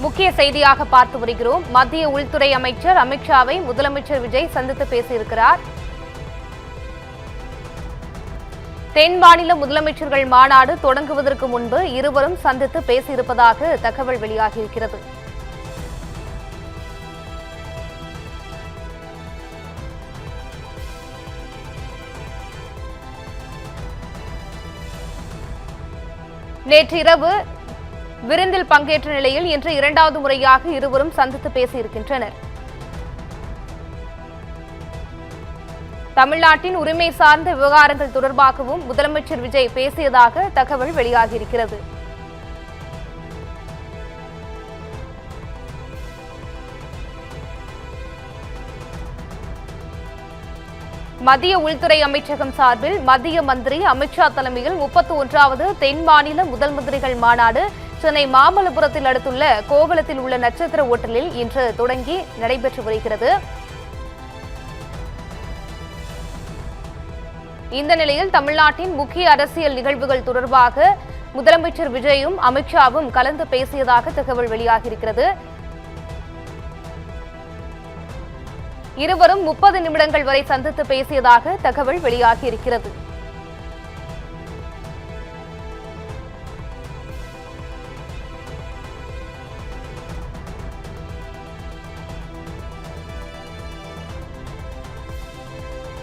முக்கிய செய்தியாக பார்த்து வருகிறோம். மத்திய உள்துறை அமைச்சர் அமித்ஷாவை முதலமைச்சர் விஜய் சந்தித்து பேசியிருக்கிறார். தென் மாநில முதலமைச்சர்கள் மாநாடு தொடங்குவதற்கு முன்பு இருவரும் சந்தித்து பேசியிருப்பதாக தகவல் வெளியாகியிருக்கிறது. நேற்றிரவு விருந்தில் பங்கேற்ற நிலையில் இன்று இரண்டாவது முறையாக இருவரும் சந்தித்து பேசியிருக்கின்றனர். தமிழ்நாட்டின் உரிமை சார்ந்த விவகாரங்கள் தொடர்பாகவும் முதலமைச்சர் விஜய் பேசியதாக தகவல் வெளியாகியிருக்கிறது. மத்திய உள்துறை அமைச்சகம் சார்பில் மத்திய மந்திரி அமித்ஷா தலைமையில் 31வது தென் மாநில முதல் மந்திரிகள் மாநாடு சென்னை மாமல்லபுரத்தில் அடுத்துள்ள கோவளத்தில் உள்ள நட்சத்திர ஓட்டலில் இன்று தொடங்கி நடைபெற்று வருகிறது. இந்த நிலையில் தமிழ்நாட்டின் முக்கிய அரசியல் நிகழ்வுகள் தொடர்பாக முதலமைச்சர் விஜயும் அமித்ஷாவும் கலந்து பேசியதாக தகவல் வெளியாகியிருக்கிறது. இருவரும் 30 நிமிடங்கள் வரை சந்தித்து பேசியதாக தகவல் வெளியாகியிருக்கிறது.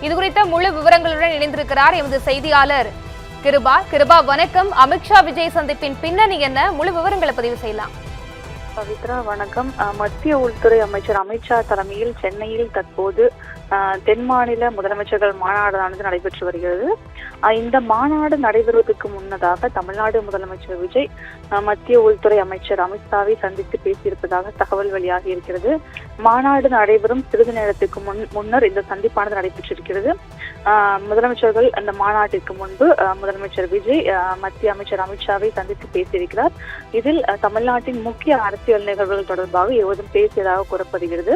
இதுகுறித்த முழு விவரங்களுடன் இணைந்திருக்கிறார் எமது செய்தியாளர் கிருபா. வணக்கம். அமித்ஷா விஜய் சந்திப்பின் பின்னணி என்ன? முழு விவரங்களை பதிவு செய்யலாம். பவித்ரா வணக்கம். மத்திய உள்துறை அமைச்சர் அமித்ஷா தலைமையில் சென்னையில் தற்போது தென் மாநில முதலமைச்சர்கள் மாநாடானது நடைபெற்று வருகிறது. இந்த மாநாடு நடைபெறுவதற்கு முன்னதாக தமிழ்நாடு முதலமைச்சர் விஜய் மத்திய உள்துறை அமைச்சர் அமித்ஷாவை சந்தித்து பேசியிருப்பதாக தகவல் வெளியாகி இருக்கிறது. மாநாடு நடைபெறும் சிறிது நேரத்துக்கு முன்னர் இந்த சந்திப்பானது நடைபெற்றிருக்கிறது. முதலமைச்சர்கள் அந்த மாநாட்டிற்கு முன்பு முதலமைச்சர் விஜய் மத்திய அமைச்சர் அமித்ஷாவை சந்தித்து பேசியிருக்கிறார். இதில் தமிழ்நாட்டின் முக்கிய அரசியல் நிகழ்வுகள் தொடர்பாக இருவரும் பேசியதாக கூறப்படுகிறது.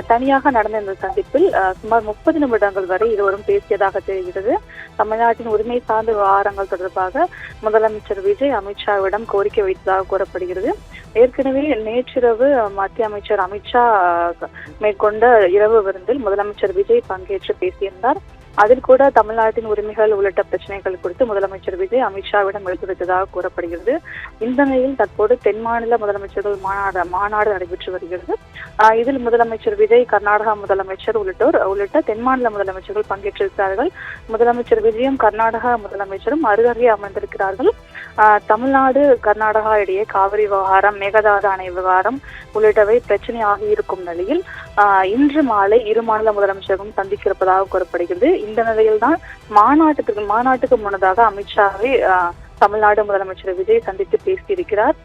தனியாக நடந்த இந்த சந்திப்பில் சுமார் 30 நிமிடங்கள் வரை இருவரும் பேசியதாக தெரிகிறது. தமிழ்நாட்டின் உரிமை சார்ந்த விவகாரங்கள் தொடர்பாக முதலமைச்சர் விஜய் அமித்ஷாவிடம் கோரிக்கை வைத்ததாக கூறப்படுகிறது. ஏற்கனவே நேற்றிரவு மத்திய அமைச்சர் அமித்ஷா மேற்கொண்ட இரவு விருந்தில் முதலமைச்சர் விஜய் பங்கேற்று பேசியிருந்தார். அதில் கூட தமிழ்நாட்டின் உரிமைகள் உள்ளிட்ட பிரச்சனைகள் குறித்து முதலமைச்சர் விஜய் அமித்ஷாவிடம் எடுத்துரைத்ததாக கூறப்படுகிறது. இந்த நிலையில் தற்போது தென் மாநில முதலமைச்சர்கள் மாநாடு நடைபெற்று வருகிறது. இதில் முதலமைச்சர் விஜய், கர்நாடகா முதலமைச்சர் உள்ளிட்ட தென் மாநில முதலமைச்சர்கள் பங்கேற்றிருக்கிறார்கள். முதலமைச்சர் விஜயும் கர்நாடகா முதலமைச்சரும் அருகருகே அமர்ந்திருக்கிறார்கள். தமிழ்நாடு கர்நாடகா இடையே காவிரி விவகாரம், மேகதாது அணை விவகாரம் உள்ளிட்டவை பிரச்சனையாக இருக்கும் நிலையில் இன்று மாலை இரு மாநில முதலமைச்சர்களும் சந்திக்கிறப்பதாக கூறப்படுகிறது. இந்த நிலையில்தான் மாநாட்டுக்கு முன்னதாக அமித்ஷாவை தமிழ்நாடு முதலமைச்சர் விஜய் சந்தித்து பேசியிருக்கிறார்.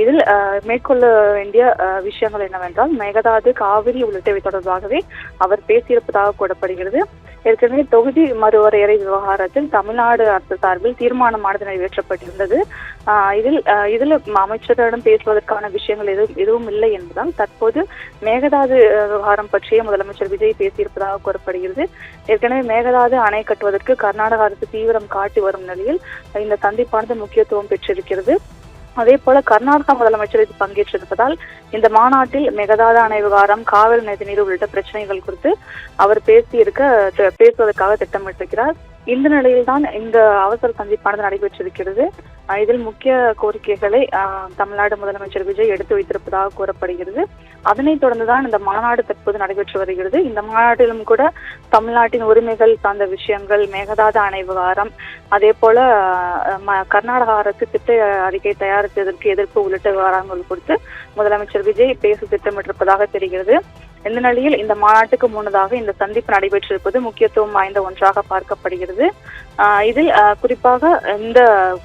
இதில் மேற்கொள்ள வேண்டிய விஷயங்கள் என்னவென்றால் மேகதாது, காவிரி உள்ளிட்டவை தொடர்பாகவே அவர் பேசியிருப்பதாக கூறப்படுகிறது. ஏற்கனவே தொகுதி மறுவரையறை விவகாரத்தில் தமிழ்நாடு அரசு சார்பில் தீர்மானமானது நிறைவேற்றப்பட்டிருந்தது. இதில் அமைச்சரிடம் பேசுவதற்கான விஷயங்கள் எதுவும் இல்லை என்பதால் தற்போது மேகதாது விவகாரம் பற்றிய முதலமைச்சர் விஜய் பேசியிருப்பதாக கூறப்படுகிறது. ஏற்கனவே மேகதாது அணை கட்டுவதற்கு கர்நாடக அரசு தீவிரம் காட்டி வரும் நிலையில் இந்த சந்திப்பானது முக்கியத்துவம் பெற்றிருக்கிறது. அதே போல கர்நாடகா முதலமைச்சர் இது பங்கேற்றிருப்பதால் இந்த மாநாட்டில் மேகதாது அணை விவகாரம், காவிரி நதிநீர் உள்ளிட்ட பிரச்சனைகள் குறித்து அவர் பேசுவதற்காக திட்டமிட்டிருக்கிறார். இந்த நிலையில்தான் இந்த அவசர சந்திப்பானது நடைபெற்றிருக்கிறது. இதில் முக்கிய கோரிக்கைகளை தமிழ்நாடு முதலமைச்சர் விஜய் எடுத்து வைத்திருப்பதாக கூறப்படுகிறது. அதனைத் தொடர்ந்துதான் இந்த மாநாடு தற்போது நடைபெற்று வருகிறது. இந்த மாநாட்டிலும் கூட தமிழ்நாட்டின் உரிமைகள் சார்ந்த விஷயங்கள், மேகதாது அணை விவகாரம், அதே போல கர்நாடக அரசு திட்ட அறிக்கை தயாரித்ததற்கு எதிர்ப்பு உள்ளிட்ட விவகாரங்கள் குறித்து முதலமைச்சர் விஜய் பேச திட்டமிட்டிருப்பதாக தெரிகிறது. இந்த நிலையில் இந்த மாநாட்டுக்கு முன்னதாக இந்த சந்திப்பு நடைபெற்றிருப்பது முக்கியத்துவம் வாய்ந்த ஒன்றாக பார்க்கப்படுகிறது. இதில் குறிப்பாக இந்த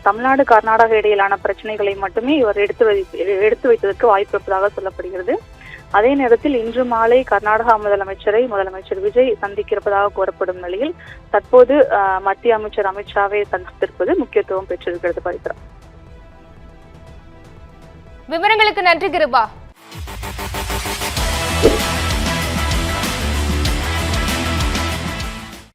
தமிழ்நாடு கர்நாடக இடையிலான பிரச்சனைகளை மட்டுமே இவர் எடுத்து வைத்ததற்கு வாய்ப்பு இருப்பதாக சொல்லப்படுகிறது. அதே நேரத்தில் இன்று மாலை கர்நாடகா முதலமைச்சர் விஜய் சந்திக்கிறப்பதாக கூறப்படும் நிலையில் தற்போது மத்திய அமைச்சர் அமித்ஷாவை சந்தித்திருப்பது முக்கியத்துவம் பெற்றிருக்கிறது. பவித்ரா, விவரங்களுக்கு நன்றி கிருபா.